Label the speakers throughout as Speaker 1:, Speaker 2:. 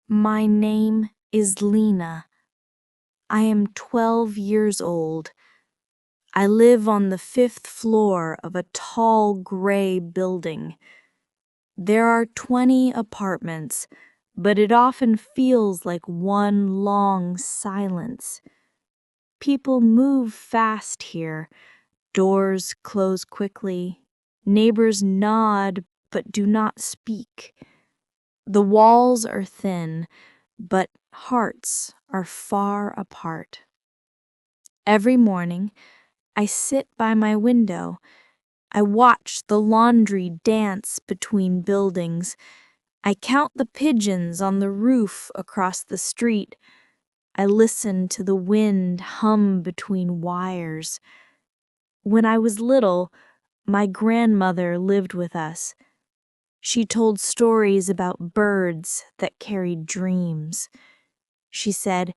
Speaker 1: My name is Lena. I am 12 years old. I live on the 5th floor of a tall gray building. There are 20 apartments, but it often feels like one long silence. People move fast here. Doors close quickly. Neighbors nod but do not speak. The walls are thin, but hearts are far apart. Every morning, I sit by my window. I watch the laundry dance between buildings. I count the pigeons on the roof across the street. I listen to the wind hum between wires. When I was little, my grandmother lived with us. She told stories about birds that carried dreams. She said,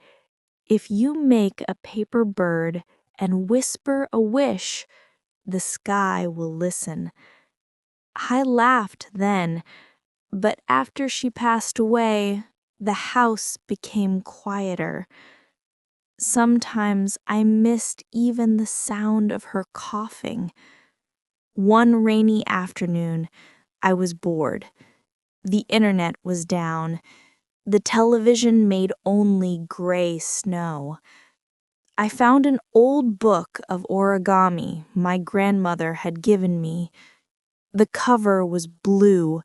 Speaker 1: "If you make a paper bird and whisper a wish, the sky will listen." I laughed then, but after she passed away, the house became quieter. Sometimes I missed even the sound of her coughing. One rainy afternoon, I was bored. The internet was down. The television made only gray snow. I found an old book of origami my grandmother had given me. The cover was blue.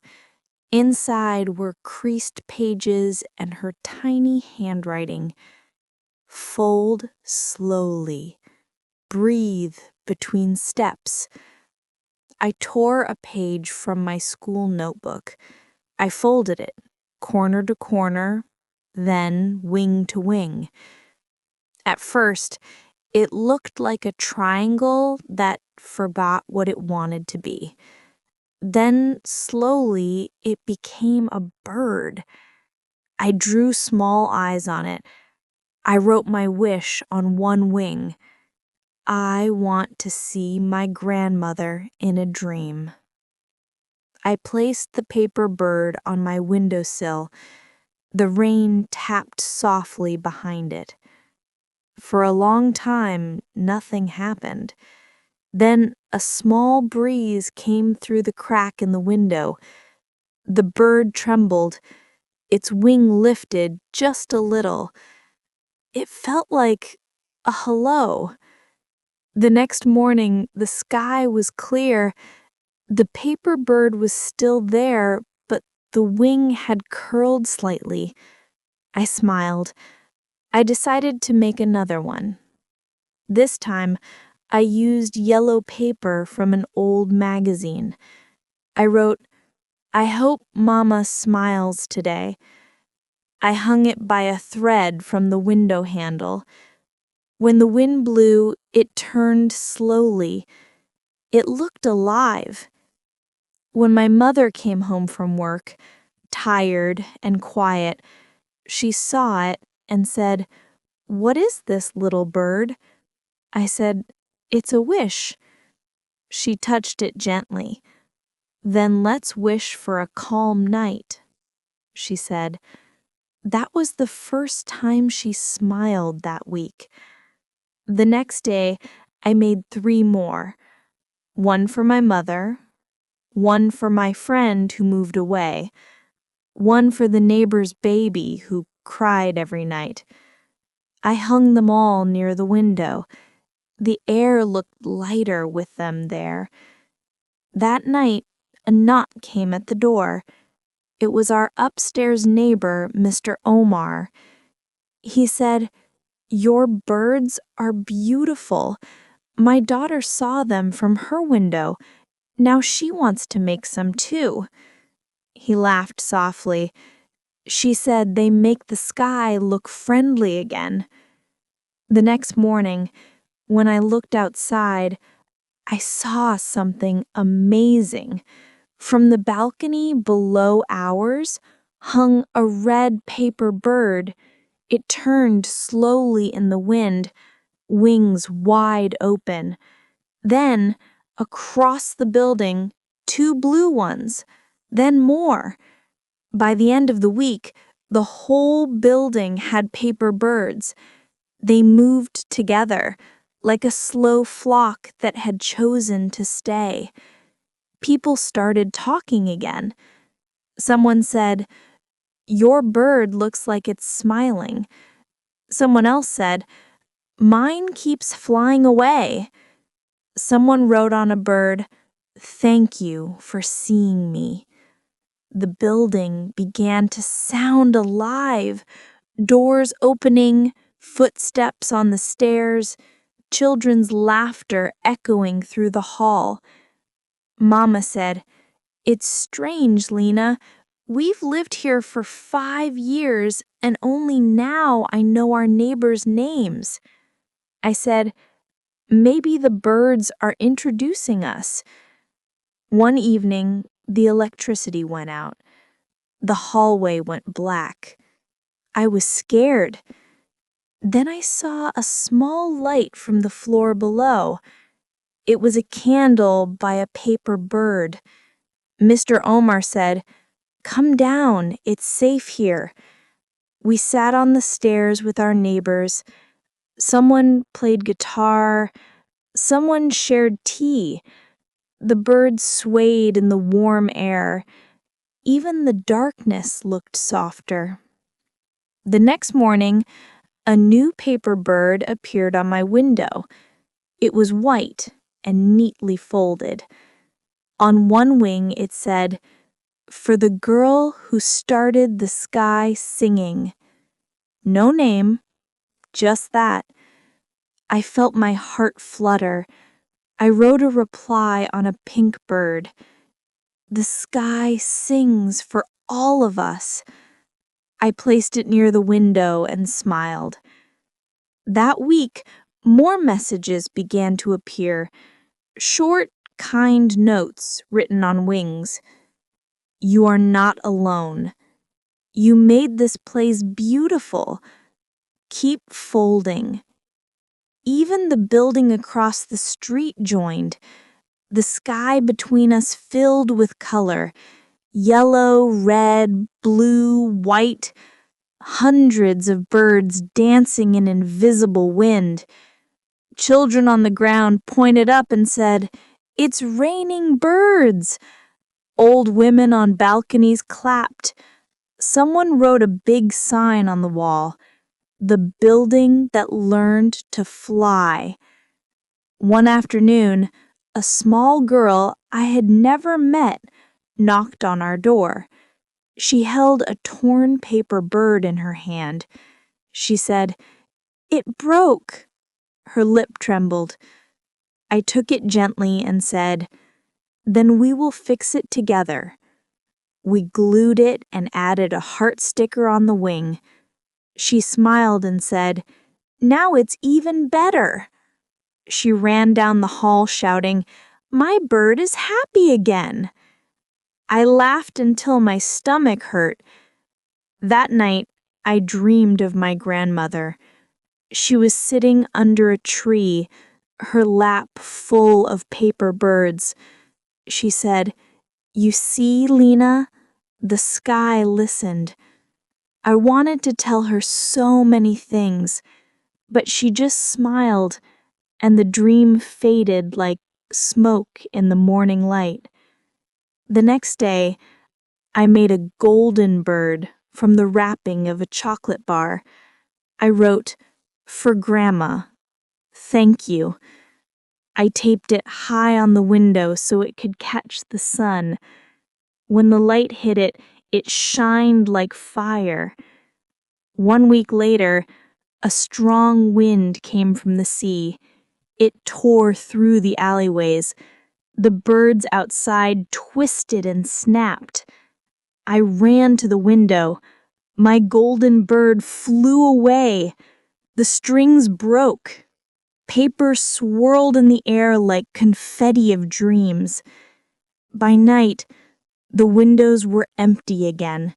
Speaker 1: Inside were creased pages and her tiny handwriting. Fold slowly. Breathe between steps. I tore a page from my school notebook. I folded it, corner to corner, then wing to wing. At first, it looked like a triangle that forgot what it wanted to be. Then, slowly, it became a bird. I drew small eyes on it. I wrote my wish on one wing. I want to see my grandmother in a dream. I placed the paper bird on my windowsill. The rain tapped softly behind it. For a long time, nothing happened. Then a small breeze came through the crack in the window. The bird trembled. Its wing lifted just a little. It felt like a hello. The next morning, the sky was clear. The paper bird was still there, but the wing had curled slightly. I smiled. I decided to make another one. This time, I used yellow paper from an old magazine. I wrote, "I hope Mama smiles today." I hung it by a thread from the window handle. When the wind blew, it turned slowly. It looked alive. When my mother came home from work, tired and quiet, she saw it and said, "What is this little bird?" I said, "It's a wish." She touched it gently. "Then let's wish for a calm night," she said. That was the first time she smiled that week. The next day, I made 3 more. One for my mother, one for my friend who moved away, one for the neighbor's baby who cried every night. I hung them all near the window. The air looked lighter with them there. That night, a knock came at the door. It was our upstairs neighbor, Mr. Omar. He said, "Your birds are beautiful. My daughter saw them from her window. Now she wants to make some too." He laughed softly. She said they make the sky look friendly again. The next morning, when I looked outside, I saw something amazing. From the balcony below ours hung a red paper bird. It turned slowly in the wind, wings wide open. Then, across the building, 2 blue ones, then more. By the end of the week, The whole building had paper birds. They moved together, like a slow flock that had chosen to stay. People started talking again. Someone said, "Your bird looks like it's smiling." Someone else said, "Mine keeps flying away." Someone wrote on a bird, "Thank you for seeing me." The building began to sound alive. Doors opening, footsteps on the stairs, children's laughter echoing through the hall. Mama said, "It's strange, Lena. We've lived here for 5 years, and only now I know our neighbors' names." I said, "Maybe the birds are introducing us." One evening, the electricity went out. The hallway went black. I was scared. Then I saw a small light from the floor below. It was a candle by a paper bird. Mr. Omar said, "Come down, it's safe here." We sat on the stairs with our neighbors. Someone played guitar. Someone shared tea. The birds swayed in the warm air. Even the darkness looked softer. The next morning, a new paper bird appeared on my window. It was white and neatly folded. On one wing it said, "For the girl who started the sky singing." No name, just that. I felt my heart flutter. I wrote a reply on a pink bird. "The sky sings for all of us." I placed it near the window and smiled. That week, more messages began to appear. Short, kind notes written on wings. "You are not alone. You made this place beautiful. Keep folding." Even the building across the street joined. The sky between us filled with color. Yellow, red, blue, white. Hundreds of birds dancing in invisible wind. Children on the ground pointed up and said, "It's raining birds." Old women on balconies clapped. Someone wrote a big sign on the wall, "The building that learned to fly." One afternoon, a small girl I had never met knocked on our door. She held a torn paper bird in her hand. She said, "It broke." Her lip trembled. I took it gently and said, "Then we will fix it together." We glued it and added a heart sticker on the wing. She smiled and said, "Now it's even better." She ran down the hall shouting, "My bird is happy again." I laughed until my stomach hurt. That night, I dreamed of my grandmother. She was sitting under a tree, her lap full of paper birds. She said, "You see, Lena?" The sky listened. I wanted to tell her so many things, but she just smiled, and the dream faded like smoke in the morning light. The next day, I made a golden bird from the wrapping of a chocolate bar. I wrote, "For Grandma, thank you." I taped it high on the window so it could catch the sun. When the light hit it, it shined like fire. 1 week later, a strong wind came from the sea. It tore through the alleyways. The birds outside twisted and snapped. I ran to the window. My golden bird flew away. The strings broke. Paper swirled in the air like confetti of dreams. By night, the windows were empty again.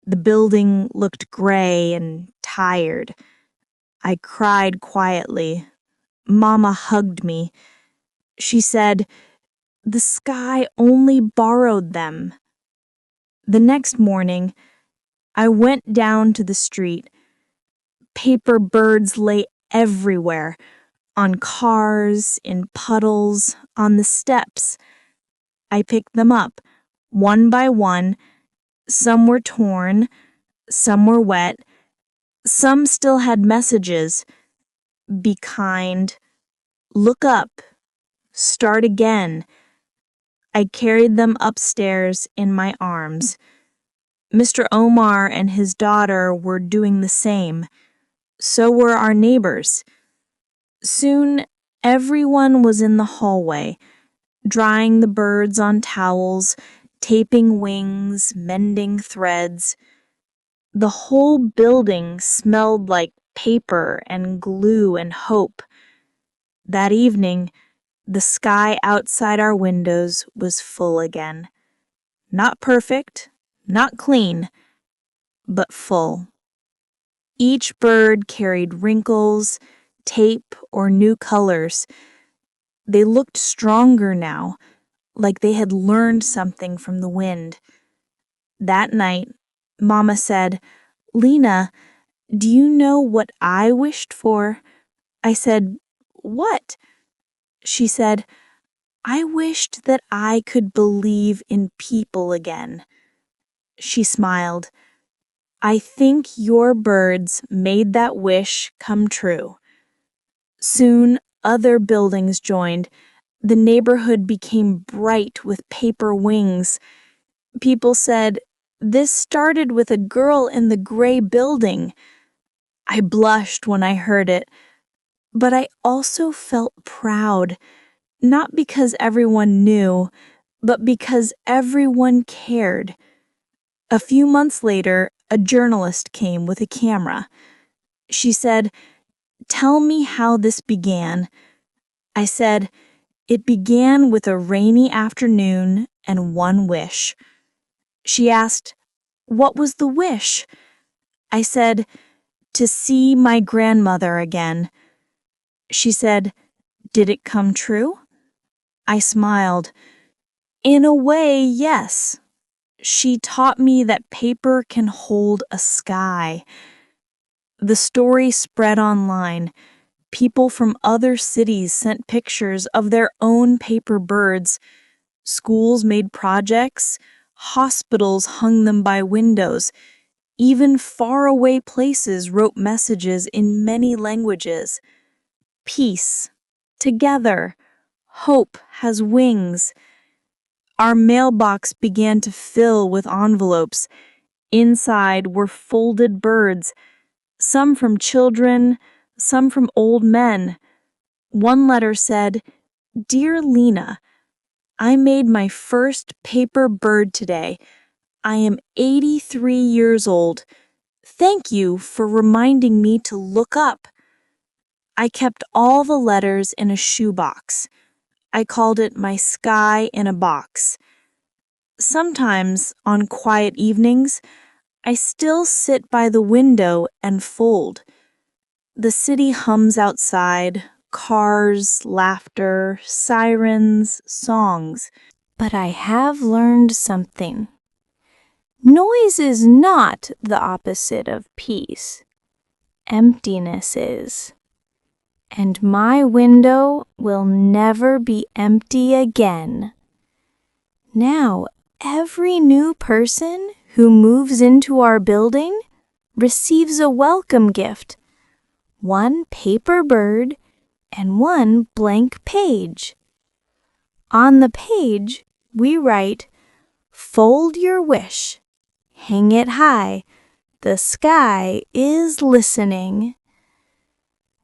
Speaker 1: The building looked gray and tired. I cried quietly. Mama hugged me. She said, "The sky only borrowed them." The next morning, I went down to the street. Paper birds lay everywhere, on cars, in puddles, on the steps. I picked them up, one by one. Some were torn, some were wet, some still had messages. Be kind, look up, start again. I carried them upstairs in my arms. Mr. Omar and his daughter were doing the same. So were our neighbors. Soon, everyone was in the hallway, drying the birds on towels, taping wings, mending threads. The whole building smelled like paper and glue and hope. That evening, the sky outside our windows was full again. Not perfect, not clean, but full. Each bird carried wrinkles, tape, or new colors. They looked stronger now, like they had learned something from the wind. That night, Mama said, "Lena, do you know what I wished for?" I said, "What?" She said, "I wished that I could believe in people again." She smiled. "I think your birds made that wish come true." Soon, other buildings joined. The neighborhood became bright with paper wings. People said, "This started with a girl in the gray building." I blushed when I heard it, but I also felt proud, not because everyone knew, but because everyone cared. A few months later, a journalist came with a camera. She said, "Tell me how this began." I said, "It began with a rainy afternoon and one wish." She asked, "What was the wish?" I said, "To see my grandmother again." She said, "Did it come true?" I smiled. "In a way, yes." She taught me that paper can hold a sky. The story spread online. People from other cities sent pictures of their own paper birds. Schools made projects. Hospitals hung them by windows. Even faraway places wrote messages in many languages. Peace. Together. Hope has wings. Our mailbox began to fill with envelopes. Inside were folded birds, some from children, some from old men. One letter said, "Dear Lena, I made my first paper bird today. I am 83 years old. Thank you for reminding me to look up." I kept all the letters in a shoebox. I called it my sky in a box. Sometimes, on quiet evenings, I still sit by the window and fold. The city hums outside, cars, laughter, sirens, songs. But I have learned something. Noise is not the opposite of peace. Emptiness is. And my window will never be empty again. Now, every new person who moves into our building receives a welcome gift. One paper bird and one blank page. On the page, we write, "Fold your wish. Hang it high. The sky is listening."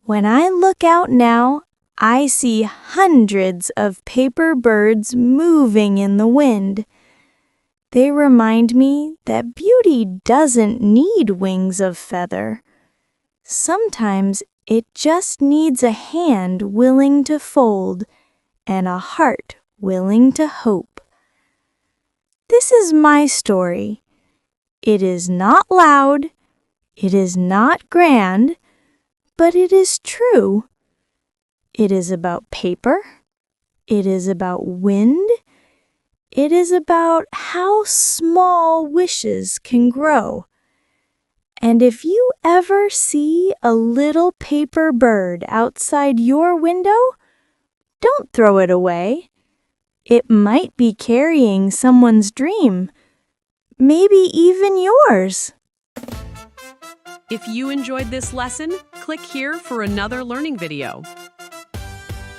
Speaker 1: When I look out now, I see hundreds of paper birds moving in the wind. They remind me that beauty doesn't need wings of feather. Sometimes it just needs a hand willing to fold and a heart willing to hope. This is my story. It is not loud, it is not grand, but it is true. It is about paper. It is about wind. It is about how small wishes can grow. And if you ever see a little paper bird outside your window, don't throw it away. It might be carrying someone's dream, maybe even yours.
Speaker 2: If you enjoyed this lesson, click here for another learning video.